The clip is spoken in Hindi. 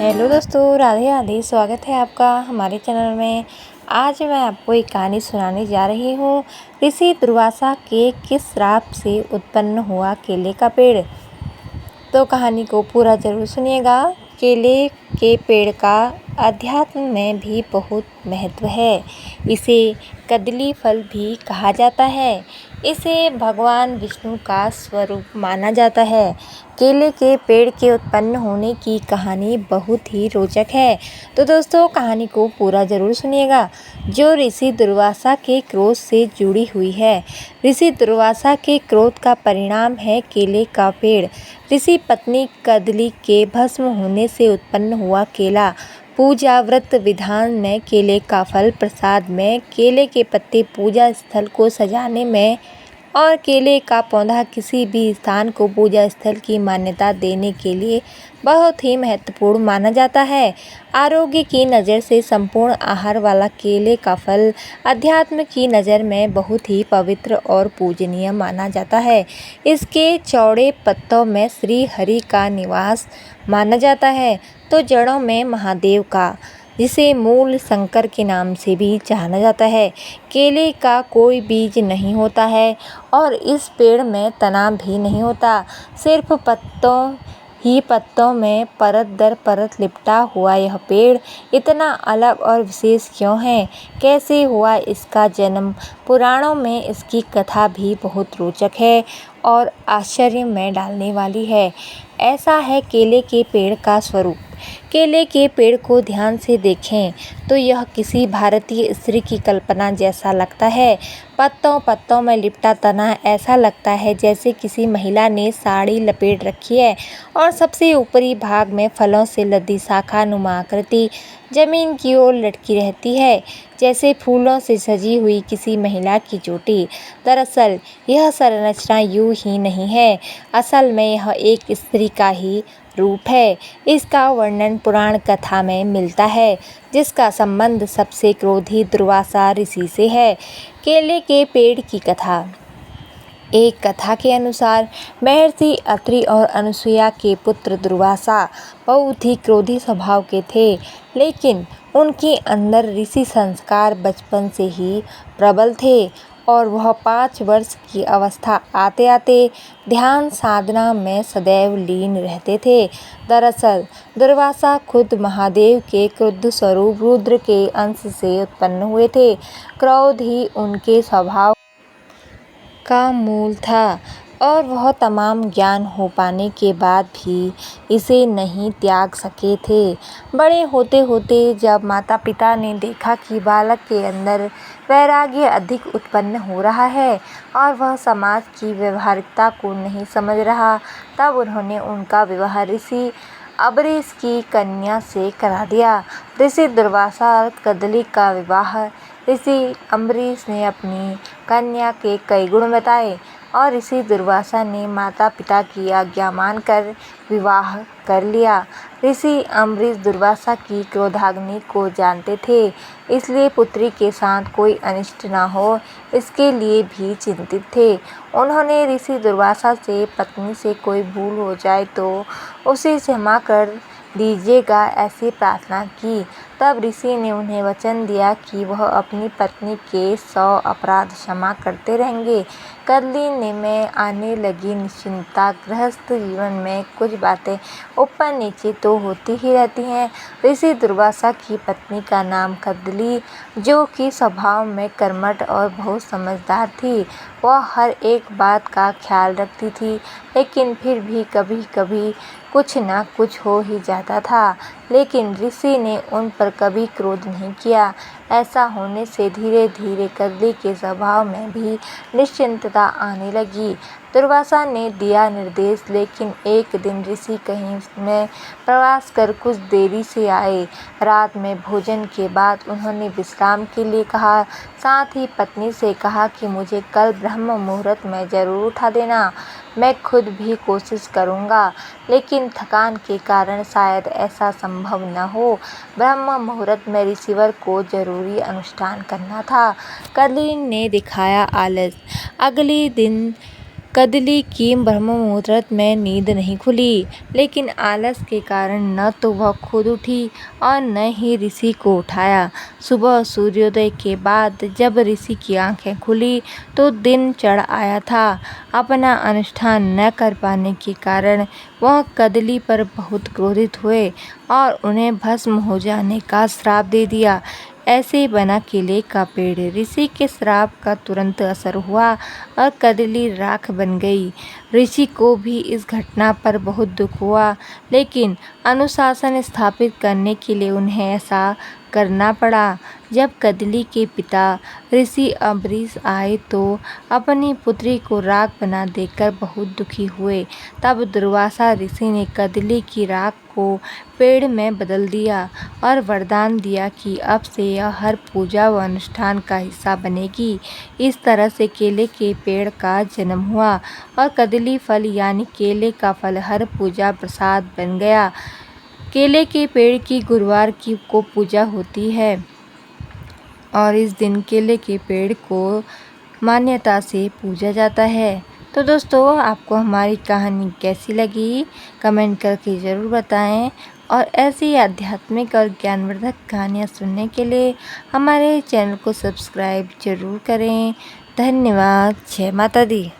हेलो दोस्तों, राधे राधे। स्वागत है आपका हमारे चैनल में। आज मैं आपको एक कहानी सुनाने जा रही हूँ। ऋषि दुर्वासा के किस श्राप से उत्पन्न हुआ केले का पेड़। तो कहानी को पूरा जरूर सुनिएगा। केले के पेड़ का अध्यात्म में भी बहुत महत्व है। इसे कदली फल भी कहा जाता है। इसे भगवान विष्णु का स्वरूप माना जाता है। केले के पेड़ के उत्पन्न होने की कहानी बहुत ही रोचक है। तो दोस्तों, कहानी को पूरा जरूर सुनिएगा, जो ऋषि दुर्वासा के क्रोध से जुड़ी हुई है। ऋषि दुर्वासा के क्रोध का परिणाम है केले का पेड़। ऋषि पत्नी कदली के भस्म होने से उत्पन्न हुआ केला। पूजा व्रत विधान में केले का फल, प्रसाद में केले के पत्ते, पूजा स्थल को सजाने में और केले का पौधा किसी भी स्थान को पूजा स्थल की मान्यता देने के लिए बहुत ही महत्वपूर्ण माना जाता है। आरोग्य की नज़र से संपूर्ण आहार वाला केले का फल अध्यात्म की नज़र में बहुत ही पवित्र और पूजनीय माना जाता है। इसके चौड़े पत्तों में श्री हरि का निवास माना जाता है, तो जड़ों में महादेव का, जिसे मूल शंकर के नाम से भी जाना जाता है। केले का कोई बीज नहीं होता है और इस पेड़ में तना भी नहीं होता। सिर्फ पत्तों में परत दर परत लिपटा हुआ यह पेड़ इतना अलग और विशेष क्यों है? कैसे हुआ इसका जन्म? पुराणों में इसकी कथा भी बहुत रोचक है और आश्चर्य में डालने वाली है। ऐसा है केले के पेड़ का स्वरूप। केले के पेड़ को ध्यान से देखें तो यह किसी भारतीय स्त्री की कल्पना जैसा लगता है। पत्तों में लिपटा तना ऐसा लगता है जैसे किसी महिला ने साड़ी लपेट रखी है, और सबसे ऊपरी भाग में फलों से लदी शाखा नुमा आकृति जमीन की ओर लटकी रहती है, जैसे फूलों से सजी हुई किसी महिला की चोटी। दरअसल यह संरचना यूं ही नहीं है, असल में यह एक स्त्री का ही रूप है। इसका वर्णन पुराण कथा में मिलता है, जिसका संबंध सबसे क्रोधी दुर्वासा ऋषि से है। केले के पेड़ की कथा। एक कथा के अनुसार महर्षि अत्रि और अनुसुईया के पुत्र दुर्वासा बहुत ही क्रोधी स्वभाव के थे, लेकिन उनके अंदर ऋषि संस्कार बचपन से ही प्रबल थे और वह 5 वर्ष की अवस्था आते आते ध्यान साधना में सदैव लीन रहते थे। दरअसल दुर्वासा खुद महादेव के क्रुद्ध स्वरूप रुद्र के अंश से उत्पन्न हुए थे। क्रोध ही उनके स्वभाव का मूल था और वह तमाम ज्ञान हो पाने के बाद भी इसे नहीं त्याग सके थे। बड़े होते होते जब माता पिता ने देखा कि बालक के अंदर वैराग्य अधिक उत्पन्न हो रहा है और वह समाज की व्यवहारिकता को नहीं समझ रहा, तब उन्होंने उनका विवाह ऋषि अम्बरीश की कन्या से करा दिया। ऋषि दुर्वासा और कदली का विवाह ऋषि अम्बरीश ने अपनी कन्या के कई गुण बताए और ऋषि दुर्वासा ने माता पिता की आज्ञा मानकर विवाह कर लिया। ऋषि अम्बरीश दुर्वासा की क्रोधाग्नि को जानते थे, इसलिए पुत्री के साथ कोई अनिष्ट न हो इसके लिए भी चिंतित थे। उन्होंने ऋषि दुर्वासा से पत्नी से कोई भूल हो जाए तो उसे क्षमा कर दीजिएगा, ऐसी प्रार्थना की। तब ऋषि ने उन्हें वचन दिया कि वह अपनी पत्नी के 100 अपराध क्षमा करते रहेंगे। कदली में आने लगी निश्चिंतता। गृहस्थ जीवन में कुछ बातें ऊपर नीचे तो होती ही रहती हैं। ऋषि दुर्वासा की पत्नी का नाम कदली, जो कि स्वभाव में कर्मठ और बहुत समझदार थी। वह हर एक बात का ख्याल रखती थी, लेकिन फिर भी कभी कभी कुछ न कुछ हो ही जाता था। लेकिन ऋषि ने उन पर कभी क्रोध नहीं किया। ऐसा होने से धीरे धीरे कदली के स्वभाव में भी निश्चिंतता आने लगी। दुर्वासा ने दिया निर्देश, लेकिन एक दिन ऋषि कहीं में प्रवास कर कुछ देरी से आए। रात में भोजन के बाद उन्होंने विश्राम के लिए कहा। साथ ही पत्नी से कहा कि मुझे कल ब्रह्म मुहूर्त में जरूर उठा देना। मैं खुद भी कोशिश करूँगा, लेकिन थकान के कारण शायद ऐसा संभव न हो। ब्रह्म मुहूर्त में ऋषिवर को जरूरी अनुष्ठान करना था। कदली ने दिखाया आलस। अगले दिन कदली की ब्रह्म मुहूर्त में नींद नहीं खुली, लेकिन आलस के कारण न तो वह खुद उठी और न ही ऋषि को उठाया। सुबह सूर्योदय के बाद जब ऋषि की आंखें खुली तो दिन चढ़ आया था। अपना अनुष्ठान न कर पाने के कारण वह कदली पर बहुत क्रोधित हुए और उन्हें भस्म हो जाने का श्राप दे दिया। ऐसे बना केले का पेड़। ऋषि के श्राप का तुरंत असर हुआ और कदली राख बन गई। ऋषि को भी इस घटना पर बहुत दुख हुआ, लेकिन अनुशासन स्थापित करने के लिए उन्हें ऐसा करना पड़ा। जब कदली के पिता ऋषि अम्बरीश आए तो अपनी पुत्री को राख बना देखकर बहुत दुखी हुए। तब दुर्वासा ऋषि ने कदली की राख को पेड़ में बदल दिया और वरदान दिया कि अब से यह हर पूजा व अनुष्ठान का हिस्सा बनेगी। इस तरह से केले के पेड़ का जन्म हुआ और कदली फल यानी केले का फल हर पूजा प्रसाद बन गया। केले के पेड़ की गुरुवार को पूजा होती है और इस दिन केले के पेड़ को मान्यता से पूजा जाता है। तो दोस्तों, आपको हमारी कहानी कैसी लगी कमेंट करके ज़रूर बताएं और ऐसी आध्यात्मिक और ज्ञानवर्धक कहानियाँ सुनने के लिए हमारे चैनल को सब्सक्राइब जरूर करें। धन्यवाद। जय माता दी।